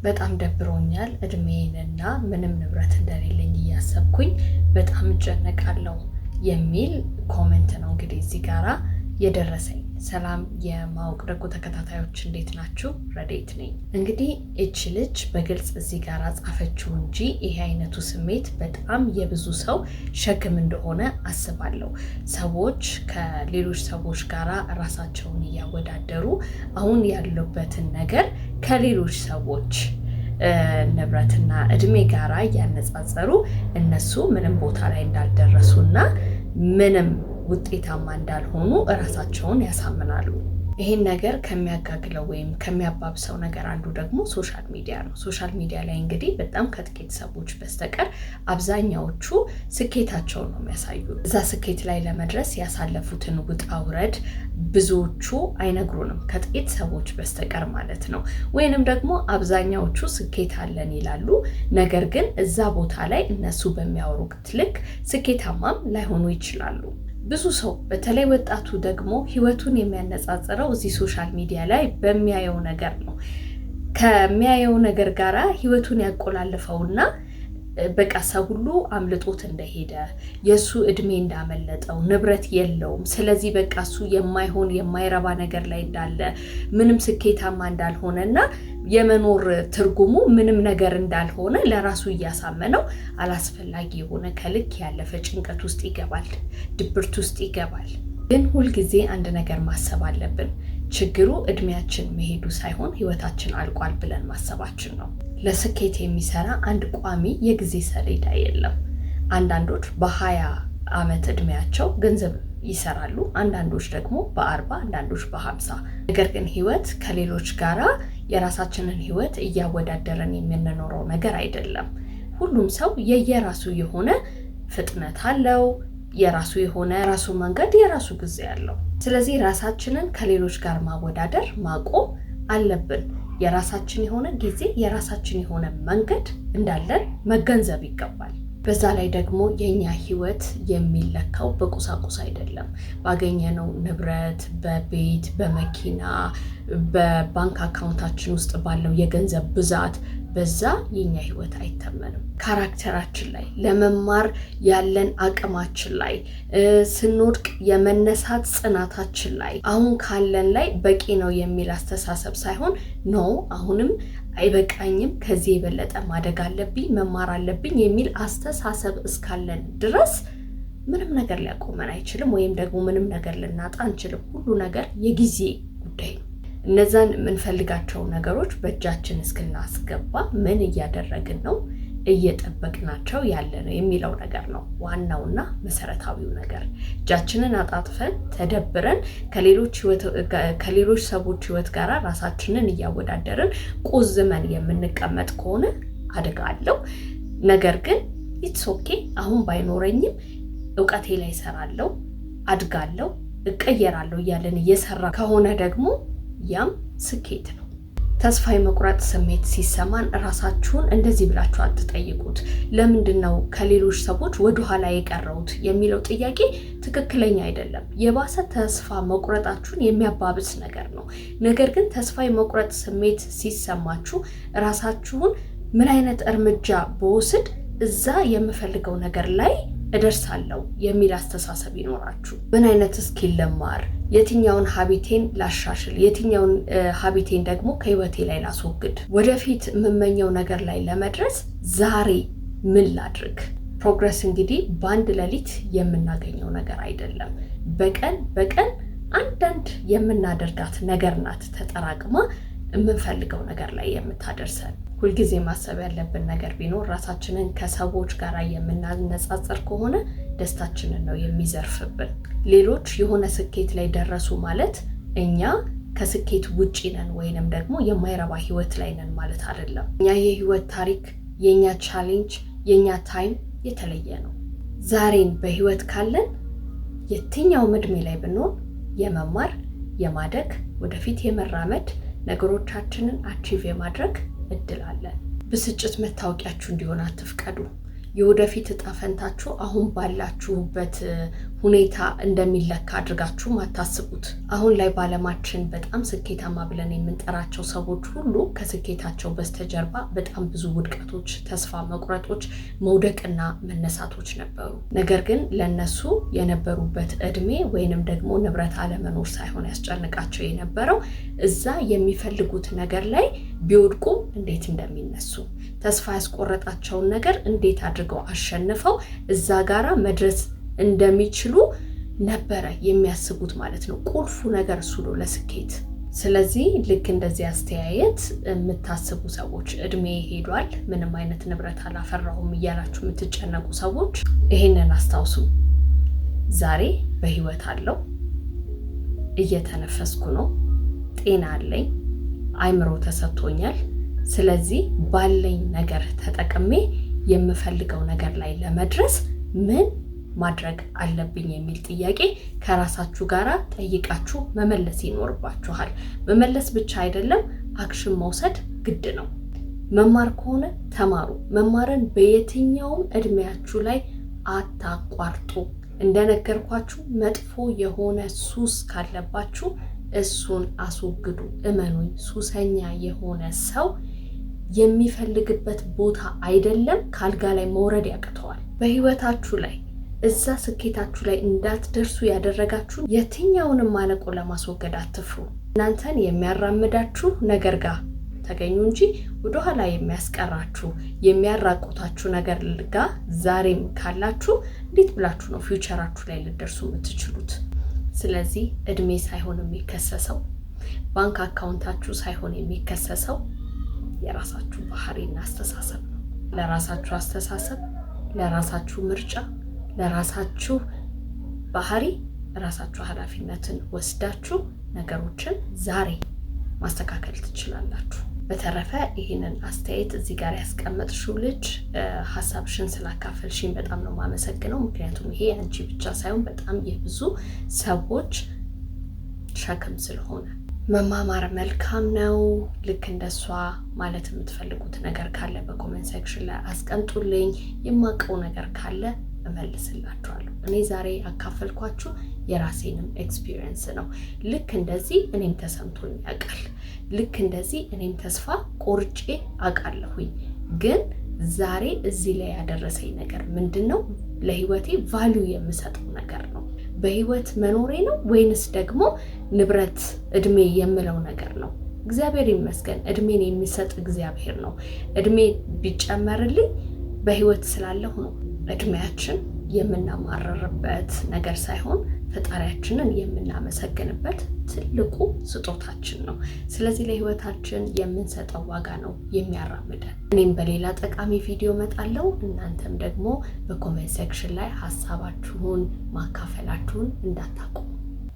በጣም ደብሮኛል እድሜዬንና ምንም ንብረት እንደሌለኝ እያሰብኩኝ በጣም እጨነቃለሁ የሚል ኮሜንት ነው እንግዲህ እዚህ ጋራ የደረሰኝ። ሰላም የማወቅ ደጎ ተከታታዮች እንዴት ናችሁ? ረዴት ነኝ። እንግዲህ እቺ ልጅ በግልጽ እዚህ ጋር ጻፈችው እንጂ ይሄ አይነቱ ስሜት በጣም የብዙ ሰው ሸክም እንደሆነ አስባለሁ። ሰዎች ከሌሎች ሰዎች ጋር ራሳቸውን እያወዳደሩ አሁን ያሉበትን ነገር ከሌሎች ሰዎች ንብረትና እድሜ ጋራ እያነጻጸሩ እነሱ ምንም ቦታ ላይ እንዳልደረሱና ምንም ውጤታማ እንዳልሆኑ እራሳቸውን ያሳምናሉ። ይሄን ነገር ከሚያጋግለው ወይም ከሚያባብሰው ነገር አንዱ ደግሞ ሶሻል ሚዲያ ነው። ሶሻል ሚዲያ ላይ እንግዲህ በጣም ከጥቂት ሰዎች በስተቀር አብዛኛዎቹ ስኬታቸውን ነው የሚያሳዩ። እዛ ስኬት ላይ ለመድረስ ያሳለፉትን ውጣ ውረድ ብዙዎቹ አይነግሩንም ከጥቂት ሰዎች በስተቀር ማለት ነው። ወይንም ደግሞ አብዛኛዎቹ ስኬት አለን ይላሉ፣ ነገር ግን እዛ ቦታ ላይ እነሱ በሚያወሩት ልክ ስኬታማም ላይሆኑ ይችላሉ። ብዙ ሰው በተለይ ወጣቱ ደግሞ ህይወቱን የሚያነጻጽረው እዚህ ሶሻል ሚዲያ ላይ በሚያየው ነገር ነው። ከሚያየው ነገር ጋራ ህይወቱን ያቆላልፈውና በቃ ሰው ሁሉ አምልጦት እንደሄደ የሱ እድሜ እንዳመለጠው ንብረት የለውም፣ ስለዚህ በቃ እሱ የማይሆን የማይረባ ነገር ላይ እንዳለ ምንም ስኬታማ እንዳልሆነና የመኖር ትርጉሙ ምንም ነገር እንዳልሆነ ለራሱ እያሳመነው አላስፈላጊ የሆነ ከልክ ያለፈ ጭንቀት ውስጥ ይገባል፣ ድብርት ውስጥ ይገባል። ግን ሁልጊዜ አንድ ነገር ማሰብ አለብን። ችግሩ እድሜያችን መሄዱ ሳይሆን ህይወታችን አልቋል ብለን ማሰባችን ነው። ለስኬት የሚሰራ አንድ ቋሚ የጊዜ ሰሌዳ የለም። አንዳንዶች በ20 ዓመት እድሜያቸው ገንዘብ ይሰራሉ፣ አንዳንዶች ደግሞ በ40፣ አንዳንዶች በ50። ነገር ግን ህይወት ከሌሎች ጋራ የራሳችንን ህይወት እያወዳደረን የምንኖረው ነገር አይደለም። ሁሉም ሰው የየራሱ የሆነ ፍጥነት አለው፣ የራሱ የሆነ ራሱ መንገድ፣ የራሱ ጊዜ አለው። ስለዚህ ራሳችንን ከሌሎች ጋር ማወዳደር ማቆም አለብን። የራሳችን የሆነ ጊዜ፣ የራሳችን የሆነ መንገድ እንዳለን መገንዘብ ይገባል። በዛ ላይ ደግሞ የኛ ህይወት የሚለካው በቁሳቁስ አይደለም። ባገኘነው ንብረት፣ በቤት፣ በመኪና፣ በባንክ አካውንታችን ውስጥ ባለው የገንዘብ ብዛት በዛ የኛ ህይወት አይተመንም። ካራክተራችን ላይ፣ ለመማር ያለን አቅማችን ላይ፣ ስንወድቅ የመነሳት ጽናታችን ላይ፣ አሁን ካለን ላይ በቂ ነው የሚል አስተሳሰብ ሳይሆን ኖ አሁንም አይበቃኝም፣ ከዚህ የበለጠ ማደግ አለብኝ፣ መማር አለብኝ የሚል አስተሳሰብ እስካለን ድረስ ምንም ነገር ሊያቆመን አይችልም፣ ወይም ደግሞ ምንም ነገር ልናጣ አንችልም። ሁሉ ነገር የጊዜ ጉዳይ ነው። እነዛን የምንፈልጋቸው ነገሮች በእጃችን እስክናስገባ ምን እያደረግን ነው፣ እየጠበቅናቸው ያለ ነው የሚለው ነገር ነው ዋናውና መሰረታዊው ነገር። እጃችንን አጣጥፈን ተደብረን ከሌሎች ሰዎች ህይወት ጋር ራሳችንን እያወዳደርን ቁዝመን የምንቀመጥ ከሆነ አደጋ አለው። ነገር ግን ኢትስ ኦኬ፣ አሁን ባይኖረኝም እውቀቴ ላይ እሰራለሁ፣ አድጋለሁ፣ እቀየራለሁ እያለን እየሰራ ከሆነ ደግሞ ያም ስኬት ነው። ተስፋ የመቁረጥ ስሜት ሲሰማን ራሳችሁን እንደዚህ ብላችሁ አትጠይቁት። ለምንድነው ከሌሎች ሰዎች ወደኋላ የቀረውት የሚለው ጥያቄ ትክክለኛ አይደለም። የባሰ ተስፋ መቁረጣችሁን የሚያባብስ ነገር ነው። ነገር ግን ተስፋ የመቁረጥ ስሜት ሲሰማችሁ ራሳችሁን ምን አይነት እርምጃ በወስድ እዛ የምፈልገው ነገር ላይ እደርሳለሁ የሚል አስተሳሰብ ይኖራችሁ። ምን አይነት ስኪል ልማር፣ የትኛውን ሀቢቴን ላሻሽል፣ የትኛውን ሀቢቴን ደግሞ ከህይወቴ ላይ ላስወግድ፣ ወደፊት የምመኘው ነገር ላይ ለመድረስ ዛሬ ምን ላድርግ። ፕሮግረስ እንግዲህ በአንድ ሌሊት የምናገኘው ነገር አይደለም። በቀን አንዳንድ የምናደርጋት ነገር ናት ተጠራቅማ የምንፈልገው ነገር ላይ የምታደርሰን። ሁልጊዜ ማሰብ ያለብን ነገር ቢኖር ራሳችንን ከሰዎች ጋር የምናነጻጽር ከሆነ ደስታችንን ነው የሚዘርፍብን። ሌሎች የሆነ ስኬት ላይ ደረሱ ማለት እኛ ከስኬት ውጪ ነን ወይንም ደግሞ የማይረባ ህይወት ላይ ነን ማለት አይደለም። እኛ የህይወት ታሪክ፣ የኛ ቻሌንጅ፣ የኛ ታይም የተለየ ነው። ዛሬን በህይወት ካለን የትኛውም እድሜ ላይ ብንሆን የመማር፣ የማደግ፣ ወደፊት የመራመድ ነገሮቻችንን አቺቭ የማድረግ እድል አለን። ብስጭት መታወቂያችሁ እንዲሆን አትፍቀዱ። የወደፊት እጣ ፈንታችሁ አሁን ባላችሁበት ሁኔታ እንደሚለካ አድርጋችሁ አታስቡት። አሁን ላይ በዓለማችን በጣም ስኬታማ ብለን የምንጠራቸው ሰዎች ሁሉ ከስኬታቸው በስተጀርባ በጣም ብዙ ውድቀቶች፣ ተስፋ መቁረጦች፣ መውደቅና መነሳቶች ነበሩ። ነገር ግን ለነሱ የነበሩበት እድሜ ወይንም ደግሞ ንብረት አለመኖር ሳይሆን ያስጨንቃቸው የነበረው እዛ የሚፈልጉት ነገር ላይ ቢወድቁም እንዴት እንደሚነሱ፣ ተስፋ ያስቆረጣቸውን ነገር እንዴት አድርገው አሸንፈው እዛ ጋራ መድረስ እንደሚችሉ ነበረ የሚያስቡት ማለት ነው። ቁልፉ ነገር እሱ ነው ለስኬት። ስለዚህ ልክ እንደዚህ አስተያየት የምታስቡ ሰዎች፣ እድሜ ሄዷል፣ ምንም አይነት ንብረት አላፈራሁም እያላችሁ የምትጨነቁ ሰዎች ይሄንን አስታውሱ። ዛሬ በህይወት አለው፣ እየተነፈስኩ ነው፣ ጤና አለኝ፣ አይምሮ ተሰጥቶኛል። ስለዚህ ባለኝ ነገር ተጠቅሜ የምፈልገው ነገር ላይ ለመድረስ ምን ማድረግ አለብኝ የሚል ጥያቄ ከራሳችሁ ጋራ ጠይቃችሁ መመለስ ይኖርባችኋል። መመለስ ብቻ አይደለም፣ አክሽን መውሰድ ግድ ነው። መማር ከሆነ ተማሩ። መማርን በየትኛውም እድሜያችሁ ላይ አታቋርጡ። እንደነገርኳችሁ መጥፎ የሆነ ሱስ ካለባችሁ እሱን አስወግዱ። እመኑኝ፣ ሱሰኛ የሆነ ሰው የሚፈልግበት ቦታ አይደለም ካልጋ ላይ መውረድ ያቅተዋል። በህይወታችሁ ላይ እዛ ስኬታችሁ ላይ እንዳትደርሱ ያደረጋችሁ የትኛውንም ማነቆ ለማስወገድ አትፍሩ። እናንተን የሚያራምዳችሁ ነገር ጋር ተገኙ እንጂ ወደኋላ የሚያስቀራችሁ የሚያራቁታችሁ ነገር ጋር ዛሬም ካላችሁ እንዴት ብላችሁ ነው ፊውቸራችሁ ላይ ልደርሱ የምትችሉት? ስለዚህ እድሜ ሳይሆን የሚከሰሰው፣ ባንክ አካውንታችሁ ሳይሆን የሚከሰሰው የራሳችሁ ባህሪና አስተሳሰብ ነው። ለራሳችሁ አስተሳሰብ፣ ለራሳችሁ ምርጫ፣ ለራሳችሁ ባህሪ ራሳችሁ ኃላፊነትን ወስዳችሁ ነገሮችን ዛሬ ማስተካከል ትችላላችሁ። በተረፈ ይህንን አስተያየት እዚህ ጋር ያስቀመጥሽው ልጅ ሀሳብሽን ስላካፈልሽኝ በጣም ነው የማመሰግነው። ምክንያቱም ይሄ አንቺ ብቻ ሳይሆን በጣም የብዙ ሰዎች ሸክም ስለሆነ መማማር መልካም ነው። ልክ እንደሷ ማለት የምትፈልጉት ነገር ካለ በኮሜንት ሴክሽን ላይ አስቀምጡልኝ። የማውቀው ነገር ካለ እመልስላችኋለሁ። እኔ ዛሬ አካፈልኳችሁ የራሴንም ኤክስፒሪየንስ ነው። ልክ እንደዚህ እኔም ተሰምቶኝ ያውቃል። ልክ እንደዚህ እኔም ተስፋ ቆርጬ አውቃለሁኝ። ግን ዛሬ እዚህ ላይ ያደረሰኝ ነገር ምንድነው? ለህይወቴ ቫልዩ የምሰጠው ነገር ነው። በህይወት መኖሬ ነው ወይንስ ደግሞ ንብረት እድሜ የምለው ነገር ነው? እግዚአብሔር ይመስገን እድሜን የሚሰጥ እግዚአብሔር ነው። እድሜ ቢጨመርልኝ በህይወት ስላለሁ ነው። እድሜያችን የምናማረርበት ነገር ሳይሆን ፈጣሪያችንን የምናመሰግንበት ትልቁ ስጦታችን ነው። ስለዚህ ለህይወታችን የምንሰጠው ዋጋ ነው የሚያራምደን። እኔም በሌላ ጠቃሚ ቪዲዮ መጣለሁ። እናንተም ደግሞ በኮሜንት ሴክሽን ላይ ሀሳባችሁን ማካፈላችሁን እንዳታቆሙ።